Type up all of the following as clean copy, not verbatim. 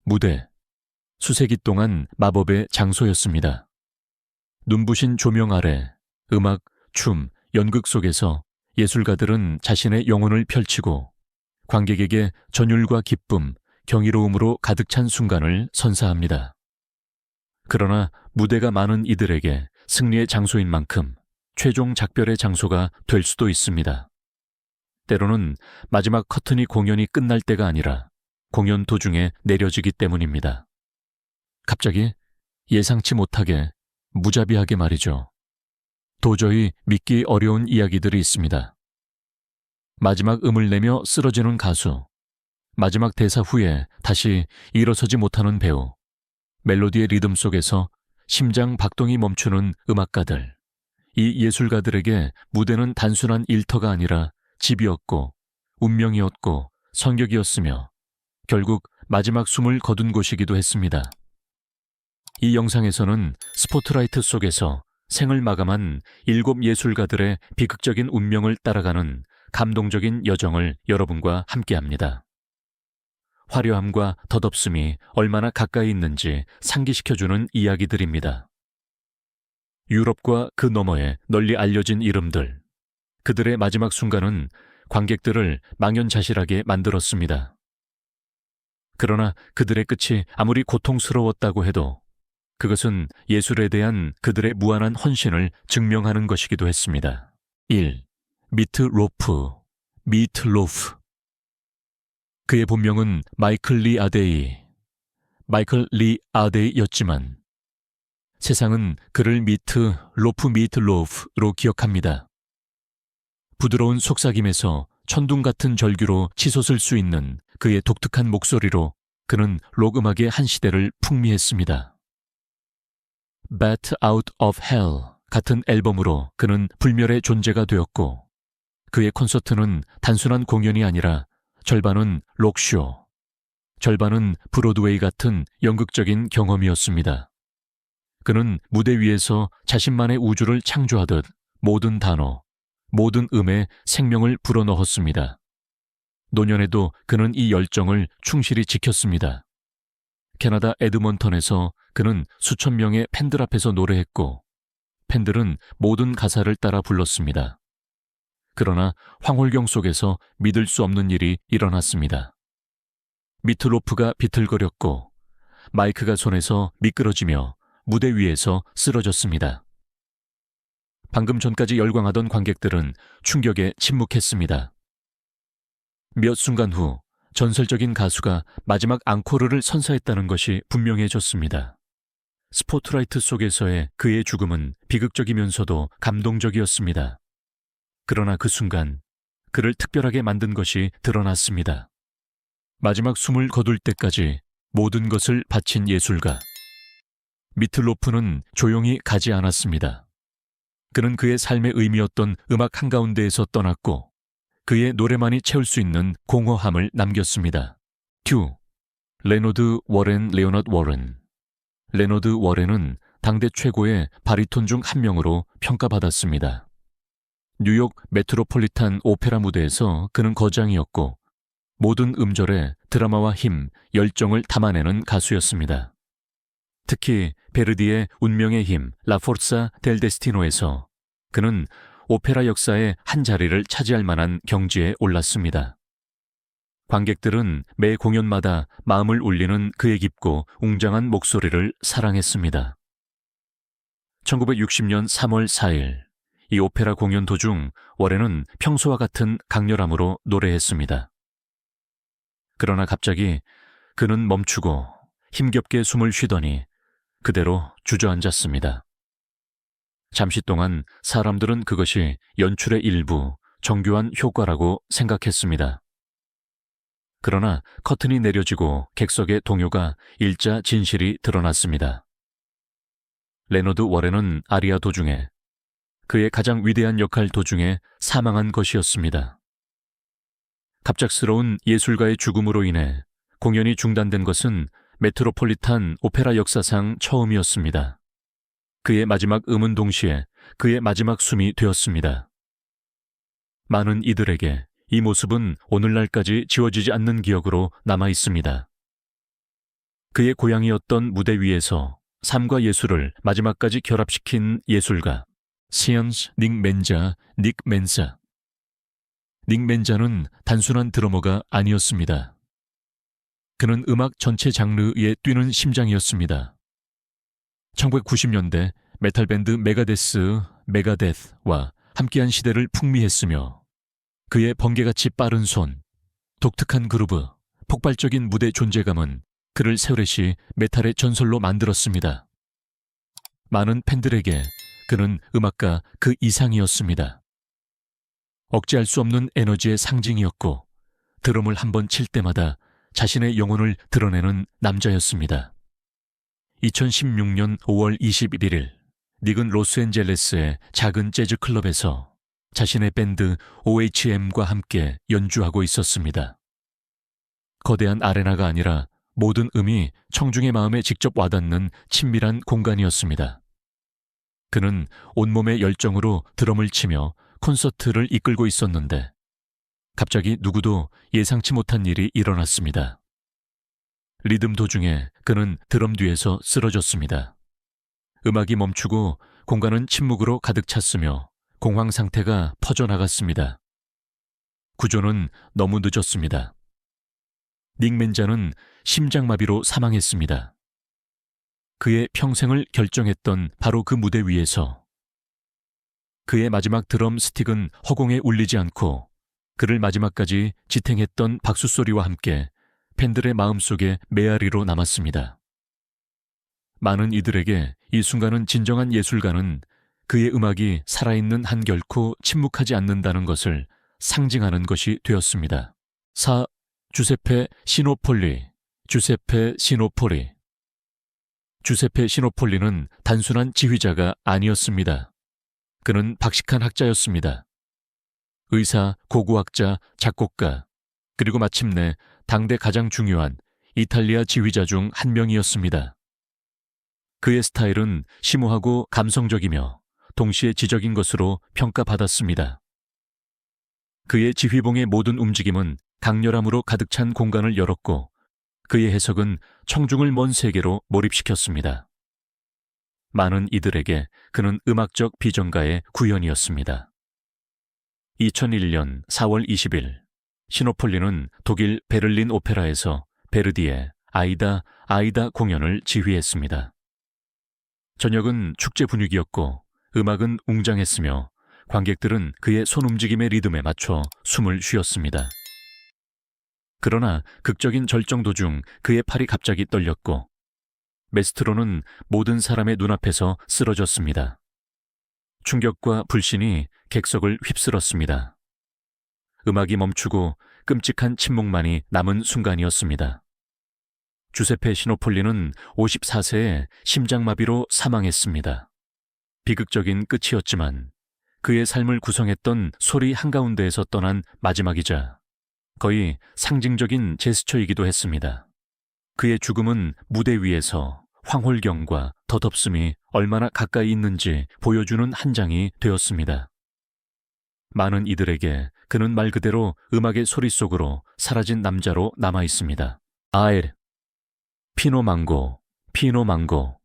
무대, 수세기 동안 마법의 장소였습니다. 눈부신 조명 아래 음악, 춤, 연극 속에서 예술가들은 자신의 영혼을 펼치고 관객에게 전율과 기쁨, 경이로움으로 가득 찬 순간을 선사합니다. 그러나 무대가 많은 이들에게 승리의 장소인 만큼 최종 작별의 장소가 될 수도 있습니다. 때로는 마지막 커튼이 공연이 끝날 때가 아니라 공연 도중에 내려지기 때문입니다. 갑자기 예상치 못하게, 무자비하게 말이죠. 도저히 믿기 어려운 이야기들이 있습니다. 마지막 음을 내며 쓰러지는 가수, 마지막 대사 후에 다시 일어서지 못하는 배우, 멜로디의 리듬 속에서 심장 박동이 멈추는 음악가들, 이 예술가들에게 무대는 단순한 일터가 아니라 집이었고 운명이었고 성격이었으며 결국 마지막 숨을 거둔 곳이기도 했습니다. 이 영상에서는 스포트라이트 속에서 생을 마감한 7 예술가들의 비극적인 운명을 따라가는 감동적인 여정을 여러분과 함께합니다. 화려함과 덧없음이 얼마나 가까이 있는지 상기시켜주는 이야기들입니다. 유럽과 그 너머에 널리 알려진 이름들, 그들의 마지막 순간은 관객들을 망연자실하게 만들었습니다. 그러나 그들의 끝이 아무리 고통스러웠다고 해도 그것은 예술에 대한 그들의 무한한 헌신을 증명하는 것이기도 했습니다. 1. 미트로프. 그의 본명은 마이클 리 아데이였지만 세상은 그를 미트로프로 기억합니다. 부드러운 속삭임에서 천둥 같은 절규로 치솟을 수 있는 그의 독특한 목소리로 그는 록 음악의 한 시대를 풍미했습니다. Bat Out of Hell 같은 앨범으로 그는 불멸의 존재가 되었고 그의 콘서트는 단순한 공연이 아니라 절반은 록쇼, 절반은 브로드웨이 같은 연극적인 경험이었습니다. 그는 무대 위에서 자신만의 우주를 창조하듯 모든 단어, 모든 음에 생명을 불어넣었습니다. 노년에도 그는 이 열정을 충실히 지켰습니다. 캐나다 에드먼턴에서 그는 수천 명의 팬들 앞에서 노래했고 팬들은 모든 가사를 따라 불렀습니다. 그러나 황홀경 속에서 믿을 수 없는 일이 일어났습니다. 미트로프가 비틀거렸고 마이크가 손에서 미끄러지며 무대 위에서 쓰러졌습니다. 방금 전까지 열광하던 관객들은 충격에 침묵했습니다. 몇 순간 후 전설적인 가수가 마지막 앙코르를 선사했다는 것이 분명해졌습니다. 스포트라이트 속에서의 그의 죽음은 비극적이면서도 감동적이었습니다. 그러나 그 순간 그를 특별하게 만든 것이 드러났습니다. 마지막 숨을 거둘 때까지 모든 것을 바친 예술가. 미트로프는 조용히 가지 않았습니다. 그는 그의 삶의 의미였던 음악 한가운데에서 떠났고 그의 노래만이 채울 수 있는 공허함을 남겼습니다. 레너드 워렌. 레너드 워렌은 당대 최고의 바리톤 중 한 명으로 평가받았습니다. 뉴욕 메트로폴리탄 오페라 무대에서 그는 거장이었고 모든 음절에 드라마와 힘, 열정을 담아내는 가수였습니다. 특히 베르디의 운명의 힘, 라포르사 델 데스티노에서 그는 오페라 역사의 한 자리를 차지할 만한 경지에 올랐습니다. 관객들은 매 공연마다 마음을 울리는 그의 깊고 웅장한 목소리를 사랑했습니다. 1960년 3월 4일, 이 오페라 공연 도중 워렌은 평소와 같은 강렬함으로 노래했습니다. 그러나 갑자기 그는 멈추고 힘겹게 숨을 쉬더니 그대로 주저앉았습니다. 잠시 동안 사람들은 그것이 연출의 일부, 정교한 효과라고 생각했습니다. 그러나 커튼이 내려지고 객석의 동요가 일자 진실이 드러났습니다. 레너드 워렌은 아리아 도중에 그의 가장 위대한 역할 도중에 사망한 것이었습니다. 갑작스러운 예술가의 죽음으로 인해 공연이 중단된 것은 메트로폴리탄 오페라 역사상 처음이었습니다. 그의 마지막 음은 동시에 그의 마지막 숨이 되었습니다. 많은 이들에게 이 모습은 오늘날까지 지워지지 않는 기억으로 남아 있습니다. 그의 고향이었던 무대 위에서 삶과 예술을 마지막까지 결합시킨 예술가 시언스 닉 맨자, 닉 맨사. 닉 맨자는 단순한 드러머가 아니었습니다. 그는 음악 전체 장르에 뛰는 심장이었습니다. 1990년대 메탈 밴드 메가데스와 함께한 시대를 풍미했으며 그의 번개같이 빠른 손, 독특한 그루브, 폭발적인 무대 존재감은 그를 세월시 메탈의 전설로 만들었습니다. 많은 팬들에게 그는 음악가 그 이상이었습니다. 억제할 수 없는 에너지의 상징이었고 드럼을 한번 칠 때마다 자신의 영혼을 드러내는 남자였습니다. 2016년 5월 21일 닉은 로스앤젤레스의 작은 재즈 클럽에서 자신의 밴드 OHM과 함께 연주하고 있었습니다. 거대한 아레나가 아니라 모든 음이 청중의 마음에 직접 와닿는 친밀한 공간이었습니다. 그는 온몸의 열정으로 드럼을 치며 콘서트를 이끌고 있었는데 갑자기 누구도 예상치 못한 일이 일어났습니다. 리듬 도중에 그는 드럼 뒤에서 쓰러졌습니다. 음악이 멈추고 공간은 침묵으로 가득 찼으며 공황 상태가 퍼져나갔습니다. 구조는 너무 늦었습니다. 닉 맨자는 심장마비로 사망했습니다. 그의 평생을 결정했던 바로 그 무대 위에서 그의 마지막 드럼 스틱은 허공에 울리지 않고 그를 마지막까지 지탱했던 박수소리와 함께 팬들의 마음속에 메아리로 남았습니다. 많은 이들에게 이 순간은 진정한 예술가는 그의 음악이 살아있는 한 결코 침묵하지 않는다는 것을 상징하는 것이 되었습니다. 주세페 시노폴리. 주세페 시노폴리는 단순한 지휘자가 아니었습니다. 그는 박식한 학자였습니다. 의사, 고고학자, 작곡가, 그리고 마침내 당대 가장 중요한 이탈리아 지휘자 중 한 명이었습니다. 그의 스타일은 심오하고 감성적이며 동시에 지적인 것으로 평가받았습니다. 그의 지휘봉의 모든 움직임은 강렬함으로 가득 찬 공간을 열었고 그의 해석은 청중을 먼 세계로 몰입시켰습니다. 많은 이들에게 그는 음악적 비전가의 구현이었습니다. 2001년 4월 20일 시노폴리는 독일 베를린 오페라에서 베르디의 아이다 공연을 지휘했습니다. 저녁은 축제 분위기였고 음악은 웅장했으며 관객들은 그의 손움직임의 리듬에 맞춰 숨을 쉬었습니다. 그러나 극적인 절정도 중 그의 팔이 갑자기 떨렸고 메스트로는 모든 사람의 눈앞에서 쓰러졌습니다. 충격과 불신이 객석을 휩쓸었습니다. 음악이 멈추고 끔찍한 침묵만이 남은 순간이었습니다. 주세페 시노폴리는 54세에 심장마비로 사망했습니다. 비극적인 끝이었지만 그의 삶을 구성했던 소리 한가운데에서 떠난 마지막이자 거의 상징적인 제스처이기도 했습니다. 그의 죽음은 무대 위에서 황홀경과 덧없음이 얼마나 가까이 있는지 보여주는 한 장이 되었습니다. 많은 이들에게 그는 말 그대로 음악의 소리 속으로 사라진 남자로 남아 있습니다. 피노망고.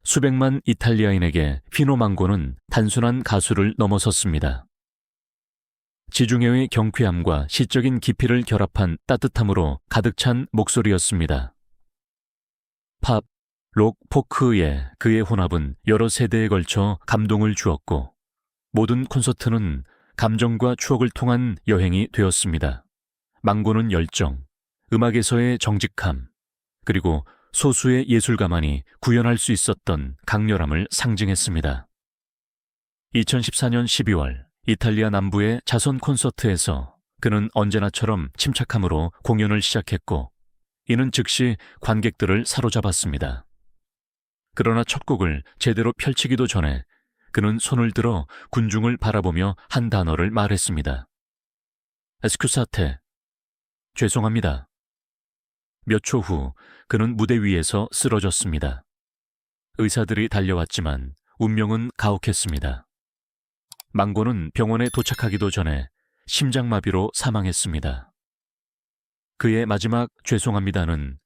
수백만 이탈리아인에게 피노망고는 단순한 가수를 넘어섰습니다. 지중해의 경쾌함과 시적인 깊이를 결합한 따뜻함으로 가득 찬 목소리였습니다. 팝, 록, 포크의 그의 혼합은 여러 세대에 걸쳐 감동을 주었고 모든 콘서트는 감정과 추억을 통한 여행이 되었습니다. 망고는 열정, 음악에서의 정직함, 그리고 소수의 예술가만이 구현할 수 있었던 강렬함을 상징했습니다. 2014년 12월 이탈리아 남부의 자선 콘서트에서 그는 언제나처럼 침착함으로 공연을 시작했고 이는 즉시 관객들을 사로잡았습니다. 그러나 첫 곡을 제대로 펼치기도 전에 그는 손을 들어 군중을 바라보며 한 단어를 말했습니다. 에스쿠사테, 죄송합니다. 몇 초 후 그는 무대 위에서 쓰러졌습니다. 의사들이 달려왔지만 운명은 가혹했습니다. 망고는 병원에 도착하기도 전에 심장마비로 사망했습니다. 그의 마지막 죄송합니다는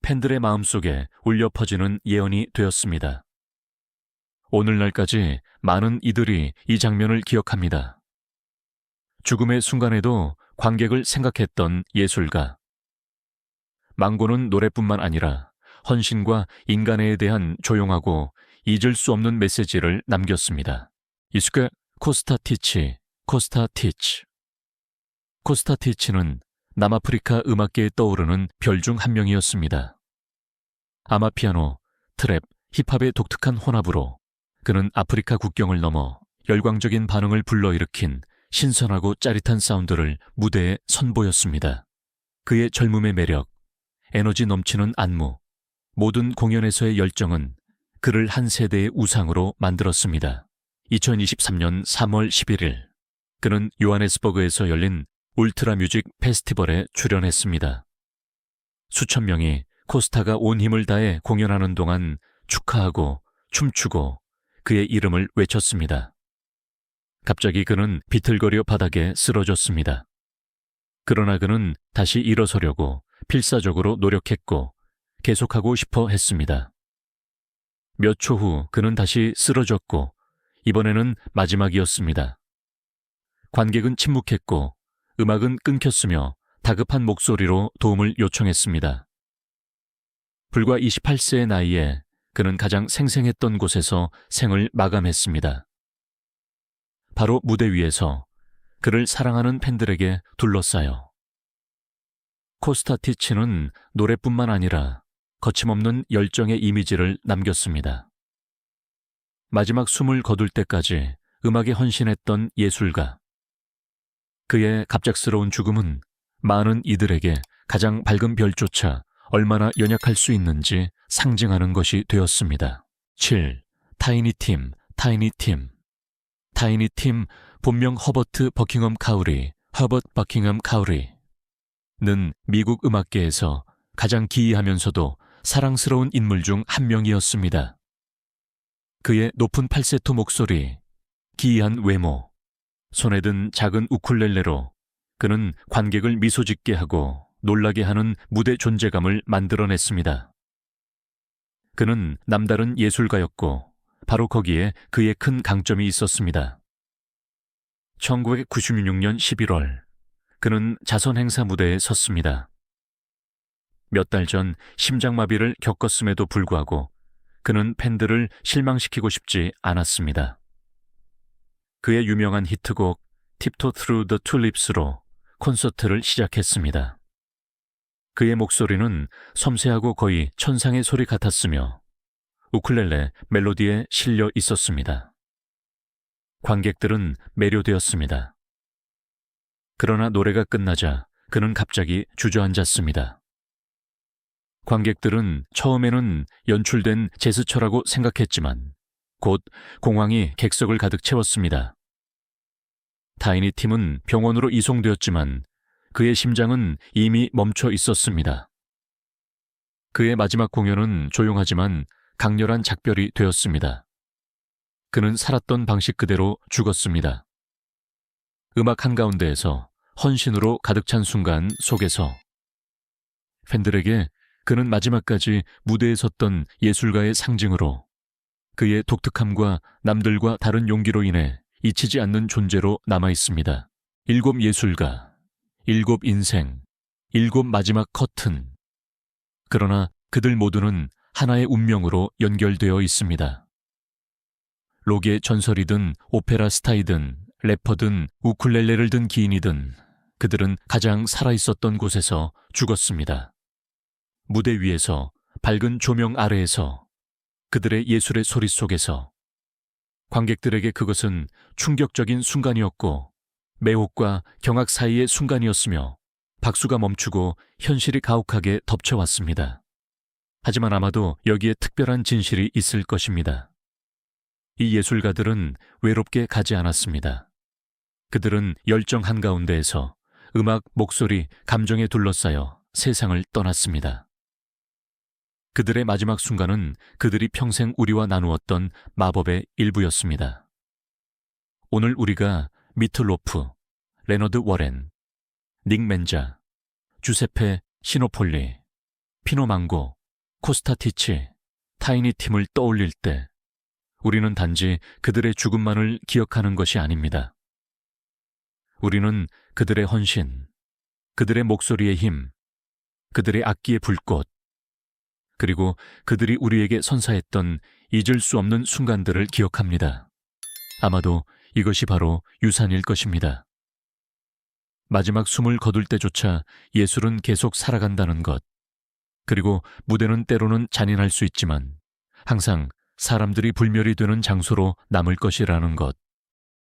팬들의 마음속에 울려 퍼지는 예언이 되었습니다. 오늘날까지 많은 이들이 이 장면을 기억합니다. 죽음의 순간에도 관객을 생각했던 예술가. 망고는 노래뿐만 아니라 헌신과 인간애에 대한 조용하고 잊을 수 없는 메시지를 남겼습니다. 이스케 코스타티치, 코스타티치는 남아프리카 음악계에 떠오르는 별 중 한 명이었습니다. 아마피아노, 트랩, 힙합의 독특한 혼합으로 그는 아프리카 국경을 넘어 열광적인 반응을 불러일으킨 신선하고 짜릿한 사운드를 무대에 선보였습니다. 그의 젊음의 매력, 에너지 넘치는 안무, 모든 공연에서의 열정은 그를 한 세대의 우상으로 만들었습니다. 2023년 3월 11일, 그는 요하네스버그에서 열린 울트라 뮤직 페스티벌에 출연했습니다. 수천 명이 코스타가 온 힘을 다해 공연하는 동안 축하하고 춤추고 그의 이름을 외쳤습니다. 갑자기 그는 비틀거려 바닥에 쓰러졌습니다. 그러나 그는 다시 일어서려고 필사적으로 노력했고 계속하고 싶어 했습니다. 몇 초 후 그는 다시 쓰러졌고 이번에는 마지막이었습니다. 관객은 침묵했고 음악은 끊겼으며 다급한 목소리로 도움을 요청했습니다. 불과 28세의 나이에 그는 가장 생생했던 곳에서 생을 마감했습니다. 바로 무대 위에서 그를 사랑하는 팬들에게 둘러싸여. 코스타티치는 노래뿐만 아니라 거침없는 열정의 이미지를 남겼습니다. 마지막 숨을 거둘 때까지 음악에 헌신했던 예술가. 그의 갑작스러운 죽음은 많은 이들에게 가장 밝은 별조차 얼마나 연약할 수 있는지 상징하는 것이 되었습니다. 7. 타이니팀. 타이니팀 본명 허버트 버킹엄 카우리는 미국 음악계에서 가장 기이하면서도 사랑스러운 인물 중 한 명이었습니다. 그의 높은 팔세토 목소리, 기이한 외모, 손에 든 작은 우쿨렐레로 그는 관객을 미소 짓게 하고 놀라게 하는 무대 존재감을 만들어냈습니다. 그는 남다른 예술가였고 바로 거기에 그의 큰 강점이 있었습니다. 1996년 11월 그는 자선 행사 무대에 섰습니다. 몇 달 전 심장마비를 겪었음에도 불구하고 그는 팬들을 실망시키고 싶지 않았습니다. 그의 유명한 히트곡 Tiptoe Through the Tulips로 콘서트를 시작했습니다. 그의 목소리는 섬세하고 거의 천상의 소리 같았으며 우쿨렐레 멜로디에 실려 있었습니다. 관객들은 매료되었습니다. 그러나 노래가 끝나자 그는 갑자기 주저앉았습니다. 관객들은 처음에는 연출된 제스처라고 생각했지만 곧 공황이 객석을 가득 채웠습니다. 타이니팀은 병원으로 이송되었지만 그의 심장은 이미 멈춰 있었습니다. 그의 마지막 공연은 조용하지만 강렬한 작별이 되었습니다. 그는 살았던 방식 그대로 죽었습니다. 음악 한가운데에서 헌신으로 가득 찬 순간 속에서 팬들에게 그는 마지막까지 무대에 섰던 예술가의 상징으로 그의 독특함과 남들과 다른 용기로 인해 잊히지 않는 존재로 남아 있습니다. 7 예술가, 7 인생, 7 마지막 커튼. 그러나 그들 모두는 하나의 운명으로 연결되어 있습니다. 록의 전설이든 오페라 스타이든 래퍼든 우쿨렐레를 든 기인이든 그들은 가장 살아있었던 곳에서 죽었습니다. 무대 위에서, 밝은 조명 아래에서, 그들의 예술의 소리 속에서. 관객들에게 그것은 충격적인 순간이었고 매혹과 경악 사이의 순간이었으며 박수가 멈추고 현실이 가혹하게 덮쳐왔습니다. 하지만 아마도 여기에 특별한 진실이 있을 것입니다. 이 예술가들은 외롭게 가지 않았습니다. 그들은 열정 한가운데에서 음악, 목소리, 감정에 둘러싸여 세상을 떠났습니다. 그들의 마지막 순간은 그들이 평생 우리와 나누었던 마법의 일부였습니다. 오늘 우리가 미틀로프, 레너드 워렌, 닉 맨자, 주세페 시노폴리, 피노망고, 코스타티치, 타이니팀을 떠올릴 때 우리는 단지 그들의 죽음만을 기억하는 것이 아닙니다. 우리는 그들의 헌신, 그들의 목소리의 힘, 그들의 악기의 불꽃, 그리고 그들이 우리에게 선사했던 잊을 수 없는 순간들을 기억합니다. 아마도 이것이 바로 유산일 것입니다. 마지막 숨을 거둘 때조차 예술은 계속 살아간다는 것, 그리고 무대는 때로는 잔인할 수 있지만 항상 사람들이 불멸이 되는 장소로 남을 것이라는 것,